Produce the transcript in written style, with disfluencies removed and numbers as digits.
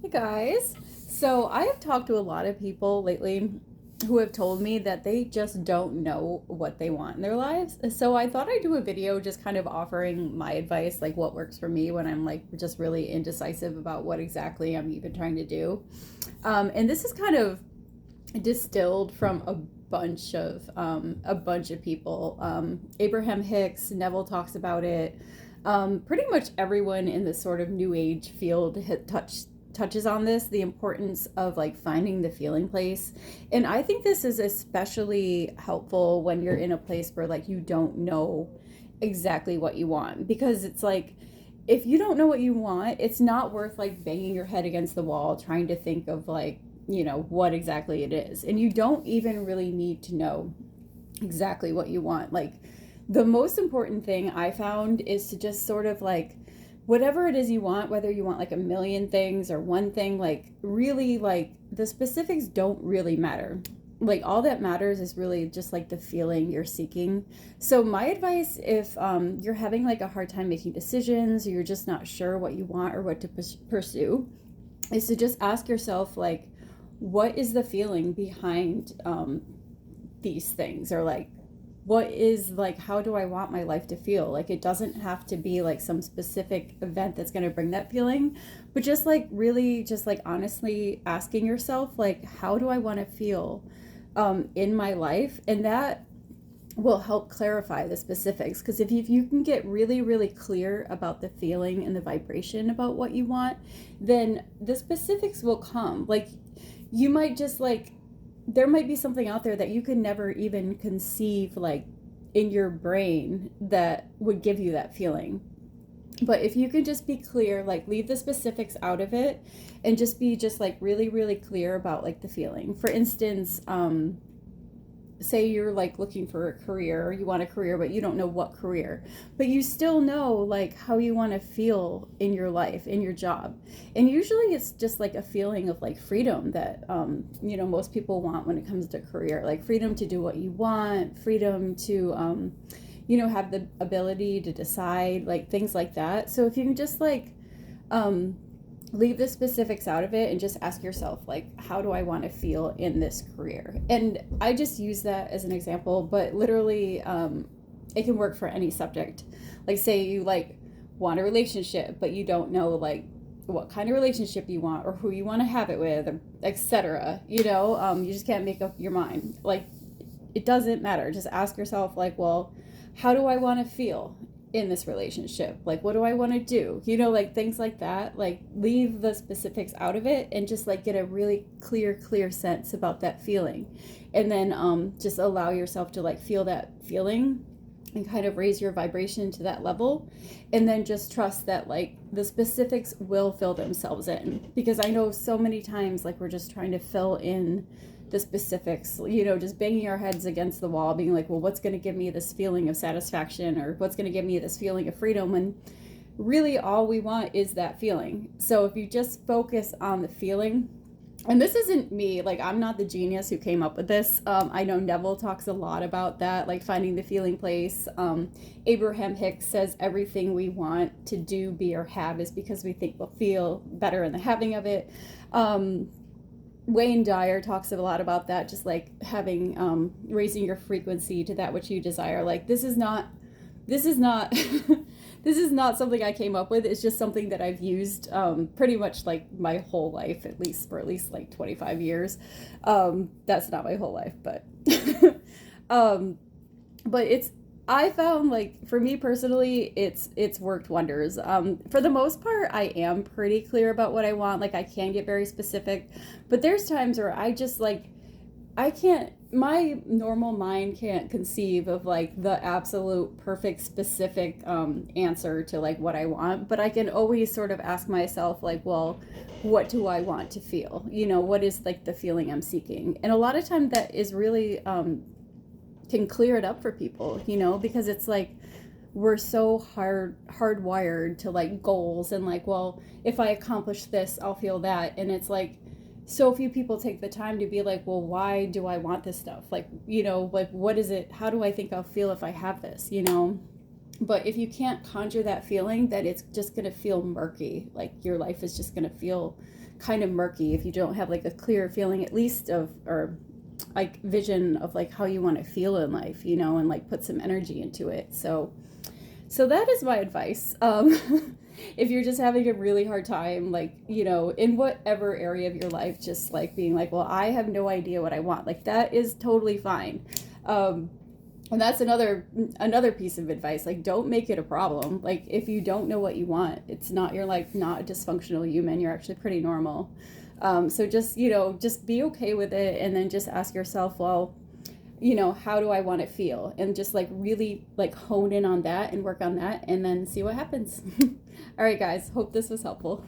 Hey guys. So I have talked to a lot of people lately who have told me that they just don't know what they want in their lives. So I thought I'd do a video just kind of offering my advice, like what works for me when I'm like just really indecisive about what exactly I'm even trying to do. And this is kind of distilled from a bunch of people. Abraham Hicks, Neville talks about it. Pretty much everyone in the sort of new age field touches on this, the importance of like finding the feeling place. And I think this is especially helpful when you're in a place where like you don't know exactly what you want, because it's like if you don't know what you want, it's not worth like banging your head against the wall trying to think of like, what exactly it is. And you don't even really need to know exactly what you want. Like, the most important thing I found is to just sort of like, whatever it is you want, whether you want like a million things or one thing, like, really, like, the specifics don't really matter. Like, all that matters is really just like the feeling you're seeking. So my advice, if you're having like a hard time making decisions, or you're just not sure what you want or what to pursue, is to just ask yourself, like, what is the feeling behind these things? Or like, what is, like, how do I want my life to feel? Like, it doesn't have to be like some specific event that's going to bring that feeling, but just like really just like honestly asking yourself, like, how do I want to feel in my life? And that will help clarify the specifics, because if you can get really really clear about the feeling and the vibration about what you want, then the specifics will come. Like, you might just like, there might be something out there that you could never even conceive, like, in your brain, that would give you that feeling. But if you can just be clear, like, leave the specifics out of it and just be just like really really clear about like the feeling. For instance, say you're like looking for a career, or you want a career but you don't know what career, but you still know like how you want to feel in your life, in your job. And usually it's just like a feeling of like freedom that most people want when it comes to career, like freedom to do what you want, freedom to have the ability to decide, like things like that. So if you can just like um leave the specifics out of it and just ask yourself, like, how do I want to feel in this career? And I just use that as an example, but literally it can work for any subject. Like, say you like want a relationship but you don't know like what kind of relationship you want or who you want to have it with, or etc. You just can't make up your mind. Like, it doesn't matter. Just ask yourself, like, well, how do I want to feel in this relationship? Like, what do I want to do? Like things like that. Like, leave the specifics out of it and just like get a really clear sense about that feeling. And then just allow yourself to like feel that feeling and kind of raise your vibration to that level. And then just trust that like the specifics will fill themselves in, because I know so many times like we're just trying to fill in the specifics, just banging our heads against the wall, being like, well, what's going to give me this feeling of satisfaction, or what's going to give me this feeling of freedom, when really all we want is that feeling. So if you just focus on the feeling, and this isn't me, like, I'm not the genius who came up with this. I know Neville talks a lot about that, like finding the feeling place. Abraham Hicks says everything we want to do, be, or have is because we think we'll feel better in the having of it. Wayne Dyer talks a lot about that, just like having raising your frequency to that which you desire. Like, this is not this is not something I came up with. It's just something that I've used pretty much like my whole life, at least for at least like 25 years. That's not my whole life, but um, but it's, I found, like, for me personally, it's worked wonders. For the most part, I am pretty clear about what I want. Like, I can get very specific, but there's times where I just like, I can't, my normal mind can't conceive of like the absolute perfect specific answer to like what I want, but I can always sort of ask myself, like, well, what do I want to feel? What is like the feeling I'm seeking? And a lot of time that is really can clear it up for people, because it's like we're so hardwired to like goals and like, well, if I accomplish this, I'll feel that. And it's like so few people take the time to be like, well, why do I want this stuff? Like, like, what is it? How do I think I'll feel if I have this? But if you can't conjure that feeling, then it's just going to feel murky. Like your life is just going to feel kind of murky if you don't have like a clear feeling, at least of, or like vision of like how you want to feel in life, you know, and like put some energy into it. So that is my advice. If you're just having a really hard time, like, you know, in whatever area of your life, just like being like, well, I have no idea what I want, like that is totally fine. And that's another piece of advice. Like, don't make it a problem. Like, if you don't know what you want, it's not, you're like not a dysfunctional human. You're actually pretty normal. So just, you know, just be okay with it, and then just ask yourself, well, you know, how do I want to feel? And just like really like hone in on that and work on that, and then see what happens. All right, guys. Hope this was helpful.